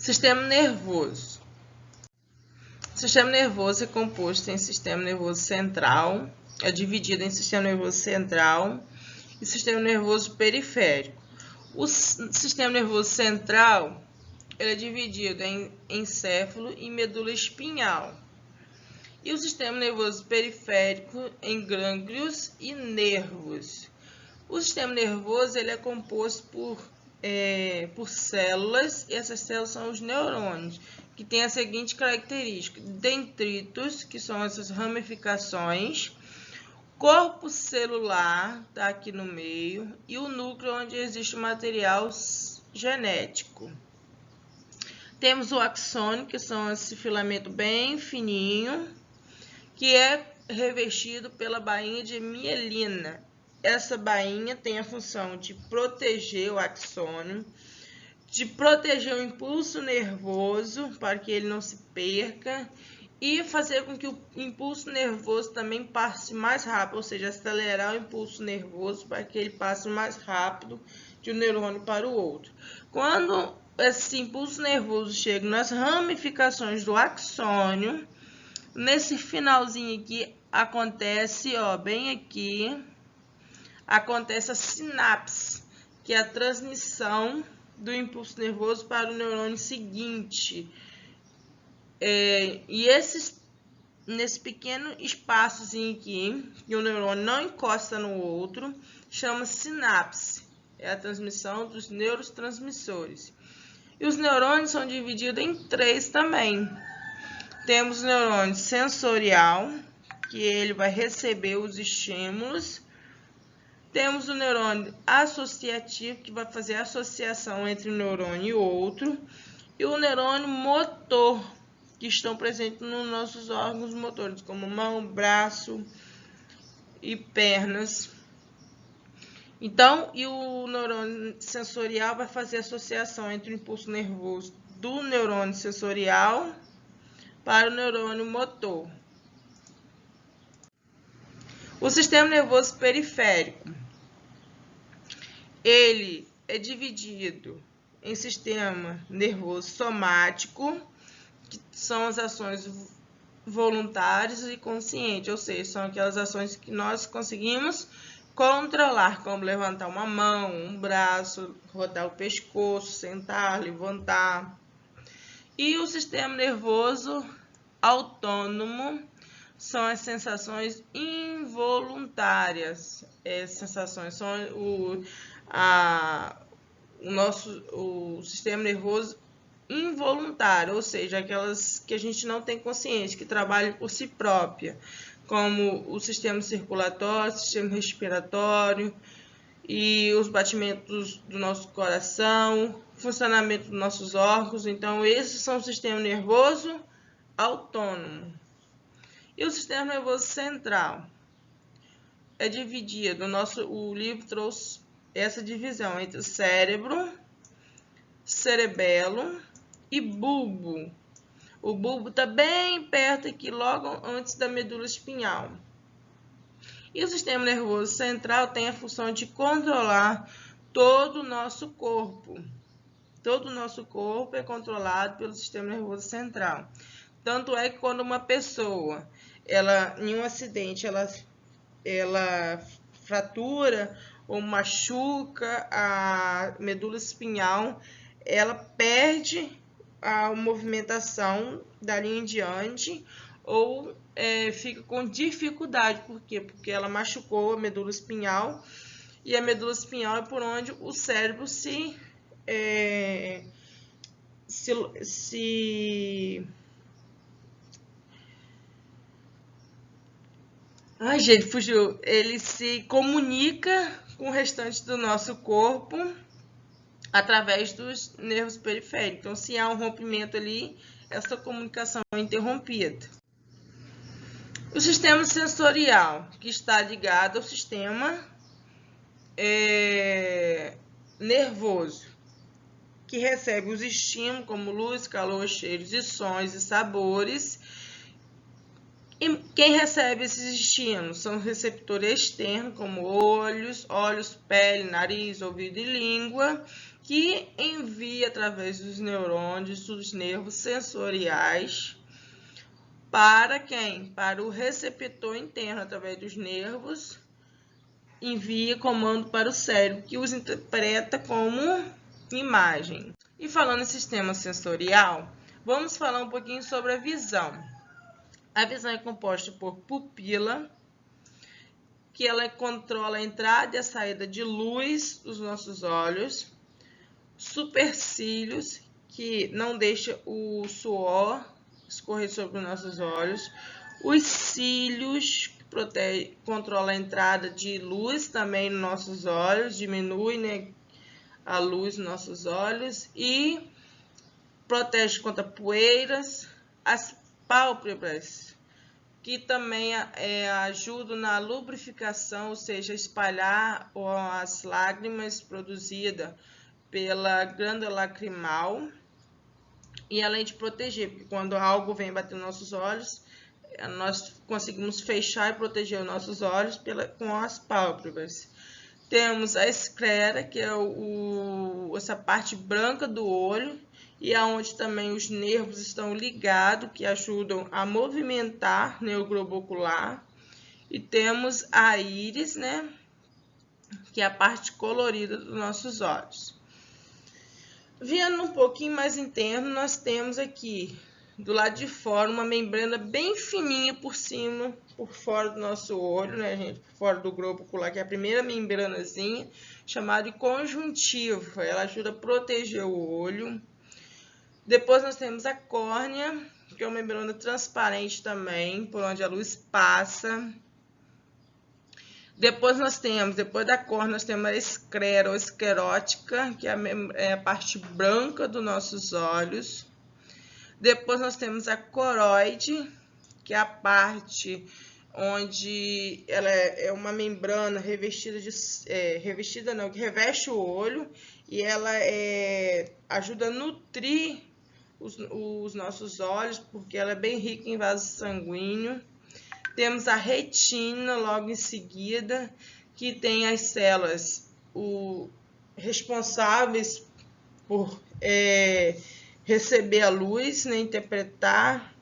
Sistema nervoso. O sistema nervoso é composto em sistema nervoso central, é dividido em sistema nervoso central e sistema nervoso periférico. O sistema nervoso central ele é dividido em encéfalo e medula espinhal. E o sistema nervoso periférico em gânglios e nervos. O sistema nervoso ele é composto por células, e essas células são os neurônios, que tem a seguinte característica: dendritos, que são essas ramificações, corpo celular, está aqui no meio, e o núcleo onde existe o material genético. Temos o axônio, que são esse filamento bem fininho, que é revestido pela bainha de mielina. Essa bainha tem a função de proteger o axônio, de proteger o impulso nervoso para que ele não se perca e fazer com que o impulso nervoso também passe mais rápido, ou seja, acelerar o impulso nervoso para que ele passe mais rápido de um neurônio para o outro. Quando esse impulso nervoso chega nas ramificações do axônio, nesse finalzinho aqui acontece, bem aqui, acontece a sinapse, que é a transmissão do impulso nervoso para o neurônio seguinte. E nesse pequeno espaçozinho aqui, que o neurônio não encosta no outro, chama sinapse. É a transmissão dos neurotransmissores. E os neurônios são divididos em 3 também. Temos o neurônio sensorial, que ele vai receber os estímulos. Temos o neurônio associativo, que vai fazer a associação entre um neurônio e outro. E o neurônio motor, que estão presentes nos nossos órgãos motores, como mão, braço e pernas. Então, e o neurônio sensorial vai fazer a associação entre o impulso nervoso do neurônio sensorial para o neurônio motor. O sistema nervoso periférico, ele é dividido em sistema nervoso somático, que são as ações voluntárias e conscientes, ou seja, são aquelas ações que nós conseguimos controlar, como levantar uma mão, um braço, rodar o pescoço, sentar, levantar. E o sistema nervoso autônomo são as sensações involuntárias. Essas sensações são o sistema nervoso involuntário, ou seja, aquelas que a gente não tem consciência, que trabalham por si própria, como o sistema circulatório, o sistema respiratório e os batimentos do nosso coração, funcionamento dos nossos órgãos. Então, esses são o sistema nervoso autônomo. E o sistema nervoso central é dividido, o livro trouxe essa divisão entre cérebro, cerebelo e bulbo. O bulbo está bem perto aqui, logo antes da medula espinhal. E o sistema nervoso central tem a função de controlar todo o nosso corpo. Todo o nosso corpo é controlado pelo sistema nervoso central. Tanto é que quando uma pessoa, em um acidente, ela fratura ou machuca a medula espinhal, ela perde a movimentação dali em diante ou fica com dificuldade. Por quê? Porque ela machucou a medula espinhal, e a medula espinhal é por onde o cérebro Ai, gente, fugiu. Ele se comunica com o restante do nosso corpo através dos nervos periféricos. Então, se há um rompimento ali, essa comunicação é interrompida. O sistema sensorial, que está ligado ao sistema nervoso, que recebe os estímulos como luz, calor, cheiros e sons e sabores. E quem recebe esses estímulos são receptores externos, como olhos, pele, nariz, ouvido e língua, que envia através dos neurônios, dos nervos sensoriais, para quem? Para o receptor interno, através dos nervos, envia comando para o cérebro, que os interpreta como imagem. E falando em sistema sensorial, vamos falar um pouquinho sobre a visão. A visão é composta por pupila, que ela controla a entrada e a saída de luz dos nossos olhos, supercílios, que não deixa o suor escorrer sobre os nossos olhos, os cílios, que controla a entrada de luz também nos nossos olhos, diminui, né, a luz nos nossos olhos e protege contra poeiras, as pálpebras, que também ajudam na lubrificação, ou seja, espalhar as lágrimas produzidas pela glândula lacrimal, e além de proteger, porque quando algo vem bater nos nossos olhos, nós conseguimos fechar e proteger os nossos olhos com as pálpebras. Temos a esclera, que é essa parte branca do olho, e aonde também os nervos estão ligados, que ajudam a movimentar, né, o globo ocular. E temos a íris, né, que é a parte colorida dos nossos olhos. Vendo um pouquinho mais interno, nós temos aqui, do lado de fora, uma membrana bem fininha por cima, por fora do nosso olho, né, gente? Por fora do globo ocular, que é a primeira membranazinha, chamada de conjuntiva. Ela ajuda a proteger o olho. Depois nós temos a córnea, que é uma membrana transparente também, por onde a luz passa. Depois da córnea, nós temos a esclera ou esclerótica, que é a parte branca dos nossos olhos. Depois nós temos a coroide, que é a parte onde ela é uma membrana revestida que reveste o olho, e ela ajuda a nutrir os nossos olhos, porque ela é bem rica em vaso sanguíneo. Temos a retina logo em seguida, que tem as células responsáveis por receber a luz, né, interpretar.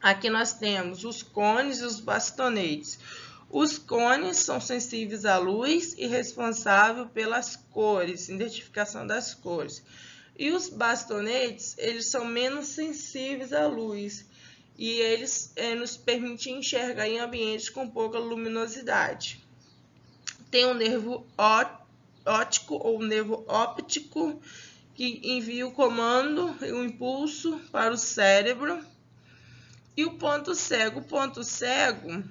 Aqui nós temos os cones e os bastonetes. Os cones são sensíveis à luz e responsáveis pelas cores, identificação das cores. E os bastonetes, eles são menos sensíveis à luz e eles nos permitem enxergar em ambientes com pouca luminosidade. Tem o nervo óptico ou nervo óptico, que envia o comando e o impulso para o cérebro. E o ponto cego. O ponto cego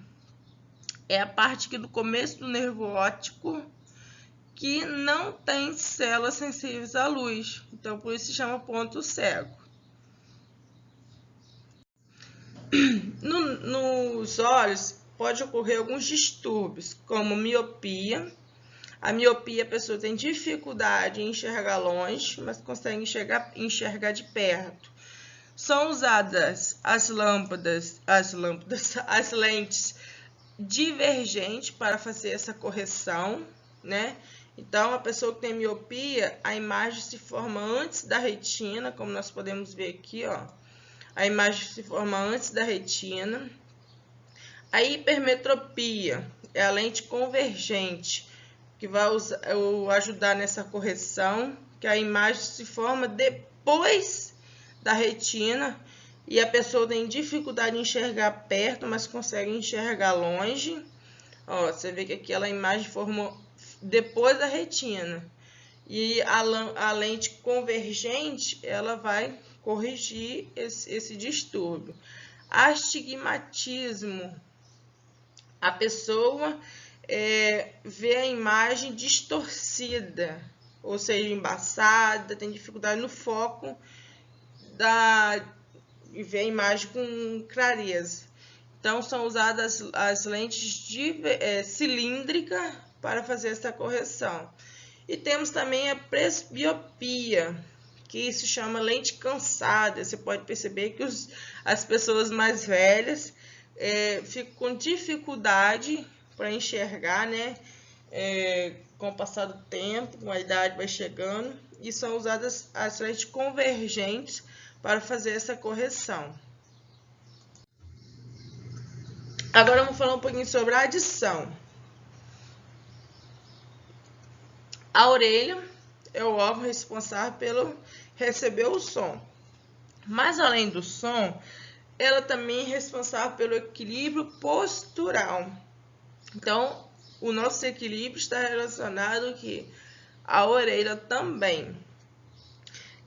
é a parte aqui do começo do nervo óptico que não tem células sensíveis à luz. Então, por isso se chama ponto cego. Nos olhos pode ocorrer alguns distúrbios, como miopia. A miopia, a pessoa tem dificuldade em enxergar longe, mas consegue enxergar de perto. São usadas as lentes divergentes para fazer essa correção, né? Então, a pessoa que tem miopia, a imagem se forma antes da retina, como nós podemos ver aqui, ó. A imagem se forma antes da retina. A hipermetropia é a lente convergente, que vai ajudar nessa correção, que a imagem se forma depois da retina e a pessoa tem dificuldade em enxergar perto, mas consegue enxergar longe. Ó, você vê que aquela imagem formou depois da retina. E a lente convergente, ela vai corrigir esse distúrbio. Astigmatismo. A pessoa vê a imagem distorcida, ou seja, embaçada, tem dificuldade no foco e vê a imagem com clareza. Então, são usadas as lentes cilíndricas para fazer essa correção. E temos também a presbiopia, que se chama lente cansada. Você pode perceber que as pessoas mais velhas ficam com dificuldade para enxergar, né? Com o passar do tempo, com a idade vai chegando, e são usadas as lentes convergentes para fazer essa correção. Agora vamos falar um pouquinho sobre a adição. A orelha é o órgão responsável pelo receber o som. Mas além do som, ela também é responsável pelo equilíbrio postural. Então, o nosso equilíbrio está relacionado aqui à orelha também.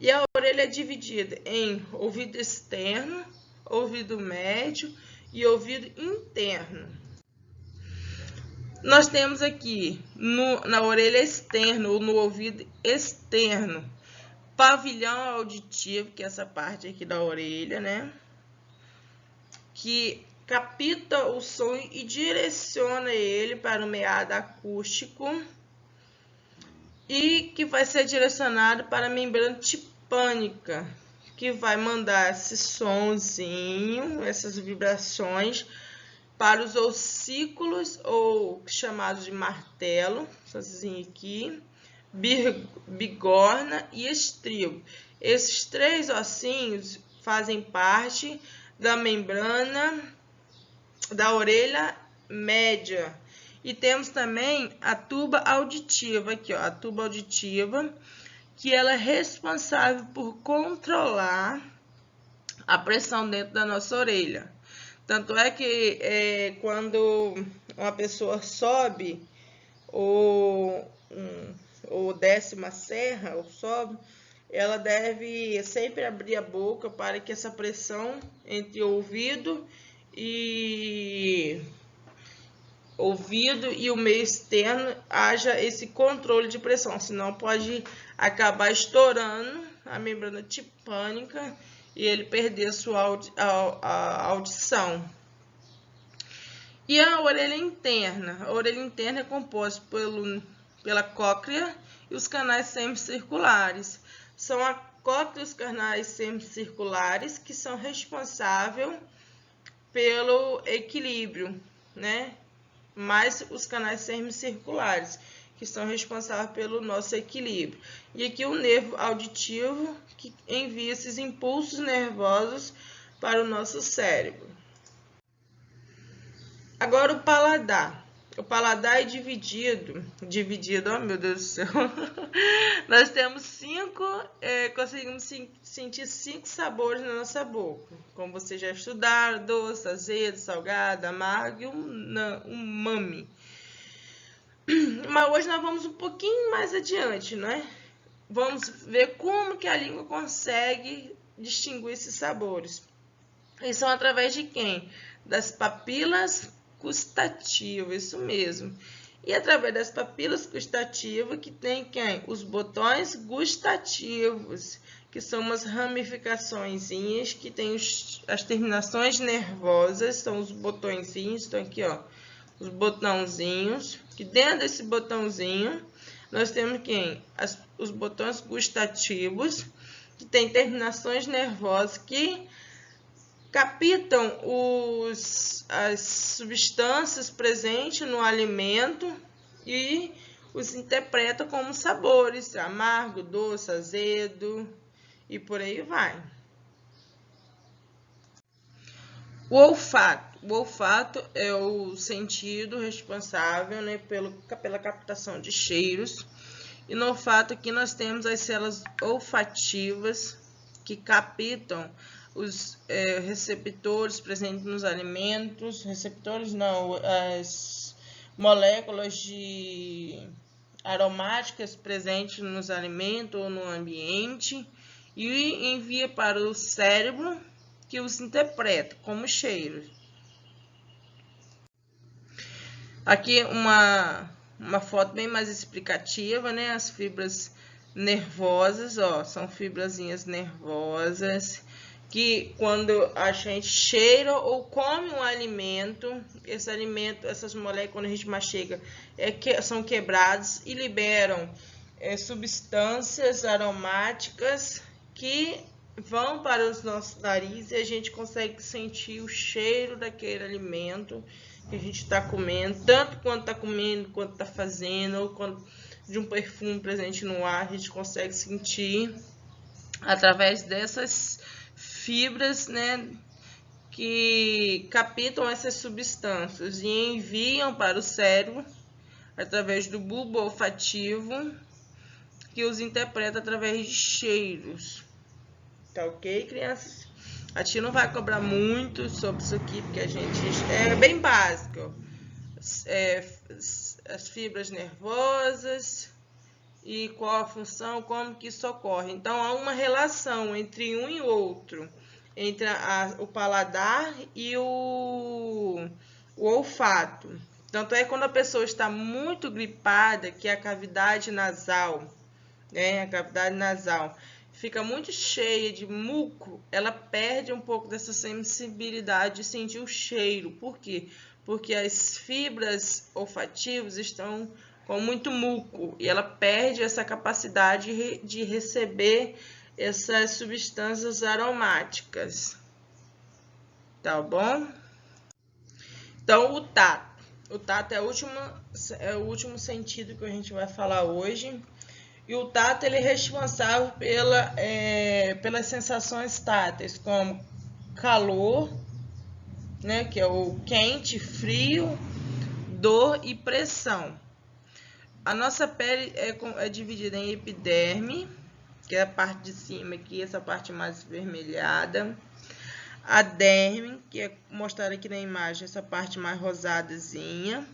E a orelha é dividida em ouvido externo, ouvido médio e ouvido interno. Nós temos aqui na orelha externa ou no ouvido externo, pavilhão auditivo, que é essa parte aqui da orelha, né? Que capta o som e direciona ele para o meado acústico e que vai ser direcionado para a membrana tipânica, que vai mandar esse sonzinho, essas vibrações para os ossículos, ou chamados de martelo, assim aqui, bigorna e estribo. Esses três ossinhos fazem parte da membrana da orelha média. E temos também a tuba auditiva, aqui, ó, a tuba auditiva, que ela é responsável por controlar a pressão dentro da nossa orelha. Tanto é que quando uma pessoa sobe ou desce uma serra, ou sobe, ela deve sempre abrir a boca para que essa pressão entre o ouvido e o meio externo haja esse controle de pressão, senão pode acabar estourando a membrana tipânica e ele perder a sua audição. E a orelha interna? A orelha interna é composta pela cóclea e os canais semicirculares. São a cóclea e os canais semicirculares que são responsáveis pelo equilíbrio, né? Mais os canais semicirculares, que são responsáveis pelo nosso equilíbrio. E aqui o nervo auditivo, que envia esses impulsos nervosos para o nosso cérebro. Agora o paladar. O paladar é dividido, oh meu Deus do céu, nós temos conseguimos sentir 5 sabores na nossa boca, como vocês já estudaram: doce, azedo, salgado, amargo e umami. Mas hoje nós vamos um pouquinho mais adiante, né? Vamos ver como que a língua consegue distinguir esses sabores. E são através de quem? Das papilas gustativas, isso mesmo. E através das papilas gustativas que tem quem? Os botões gustativos, que são umas ramificaçõezinhas que tem as terminações nervosas, são os botõezinhos, estão aqui, ó, os botãozinhos, que dentro desse botãozinho nós temos quem? Os botões gustativos, que tem terminações nervosas que captam as substâncias presentes no alimento e os interpretam como sabores: amargo, doce, azedo e por aí vai. O olfato. O olfato é o sentido responsável, né, pela captação de cheiros. E no olfato aqui nós temos as células olfativas que captam os receptores presentes nos alimentos, as moléculas aromáticas presentes nos alimentos ou no ambiente e envia para o cérebro, que os interpreta como cheiros. Aqui uma foto bem mais explicativa, né? As fibras nervosas, ó, são fibrazinhas nervosas que quando a gente cheira ou come um alimento, essas moléculas, quando a gente mastiga, são quebradas e liberam substâncias aromáticas que vão para os nossos narizes e a gente consegue sentir o cheiro daquele alimento que a gente está comendo, tanto quando está comendo, quanto está fazendo, ou quando de um perfume presente no ar, a gente consegue sentir através dessas fibras, né, que captam essas substâncias e enviam para o cérebro através do bulbo olfativo, que os interpreta através de cheiros. Tá ok, crianças? A tia não vai cobrar muito sobre isso aqui, porque a gente é bem básico. As fibras nervosas e qual a função, como que isso ocorre. Então, há uma relação entre um e outro, entre o paladar e o olfato. Tanto é quando a pessoa está muito gripada, que a cavidade nasal, né, a cavidade nasal fica muito cheia de muco, ela perde um pouco dessa sensibilidade de sentir o cheiro. Por quê? Porque as fibras olfativas estão com muito muco e ela perde essa capacidade de receber essas substâncias aromáticas. Tá bom? Então, o tato. O tato é o último sentido que a gente vai falar hoje. E o tato ele é responsável pelas sensações táteis, como calor, né, que é o quente, frio, dor e pressão. A nossa pele é dividida em epiderme, que é a parte de cima aqui, essa parte mais avermelhada. A derme, que é mostrada aqui na imagem, essa parte mais rosadazinha.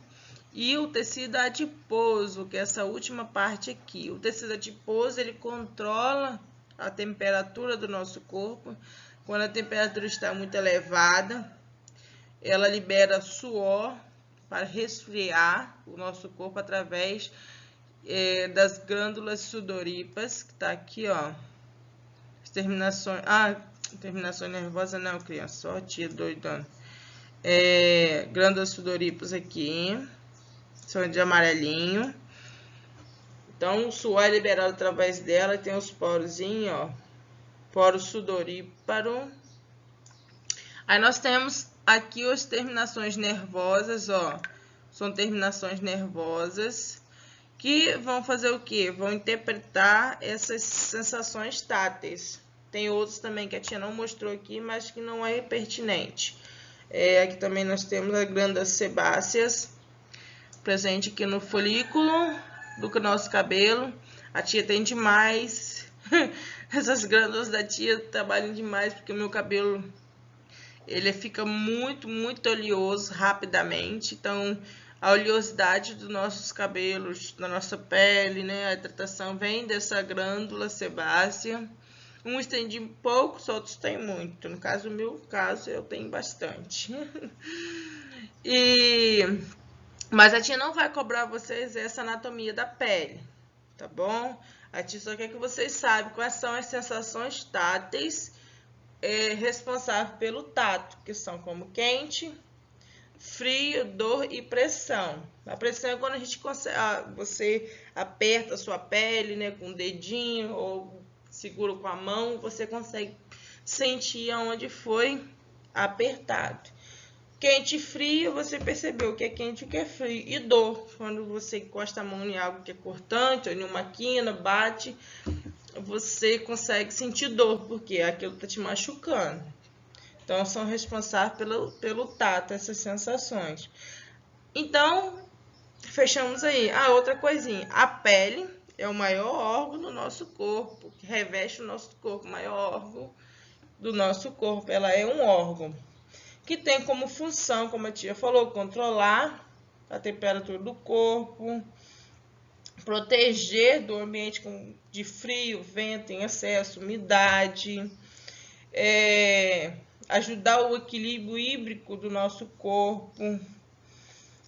E o tecido adiposo, que é essa última parte aqui. O tecido adiposo, ele controla a temperatura do nosso corpo. Quando a temperatura está muito elevada, ela libera suor para resfriar o nosso corpo através das glândulas sudoríparas, que está aqui, ó. As terminações... terminação nervosa não, criança, só tia doidona. Glândulas sudoríparas aqui, são de amarelinho. Então, o suor é liberado através dela, tem os porozinhos, ó, poro sudoríparo. Aí nós temos aqui as terminações nervosas, ó, são terminações nervosas que vão fazer o quê? Vão interpretar essas sensações táteis. Tem outros também que a tia não mostrou aqui, mas que não é pertinente. Aqui também nós temos as glândulas sebáceas, presente aqui no folículo do nosso cabelo. A tia tem demais. Essas glândulas da tia trabalham demais, porque o meu cabelo ele fica muito oleoso rapidamente. Então, a oleosidade dos nossos cabelos, da nossa pele, né, a hidratação vem dessa glândula sebácea. Uns têm de poucos, outros têm muito. No caso, no meu caso, eu tenho bastante. Mas a tia não vai cobrar vocês essa anatomia da pele, tá bom? A tia só quer que vocês saibam quais são as sensações táteis responsáveis pelo tato, que são como quente, frio, dor e pressão. A pressão é quando a gente consegue, você aperta a sua pele, né, com o dedinho ou segura com a mão, você consegue sentir aonde foi apertado. Quente e frio, você percebeu o que é quente e o que é frio. E dor, quando você encosta a mão em algo que é cortante, ou em uma quina, bate, você consegue sentir dor, porque aquilo está te machucando. Então, são responsáveis pelo tato, essas sensações. Então, fechamos aí. Outra coisinha. A pele é o maior órgão do nosso corpo, que reveste o nosso corpo, o maior órgão do nosso corpo. Ela é um órgão que tem como função, como a tia falou, controlar a temperatura do corpo, proteger do ambiente de frio, vento em excesso, umidade, ajudar o equilíbrio hídrico do nosso corpo,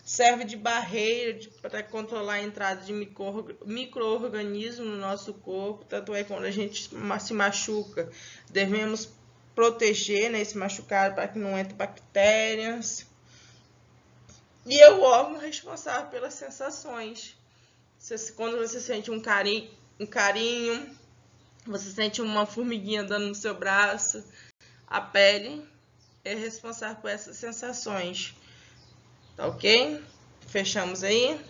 serve de barreira para controlar a entrada de micro-organismos no nosso corpo. Tanto é que quando a gente se machuca, devemos proteger, né, esse machucado para que não entre bactérias. E é o órgão responsável pelas sensações. Quando você sente um carinho, você sente uma formiguinha andando no seu braço, a pele é responsável por essas sensações. Tá ok? Fechamos aí?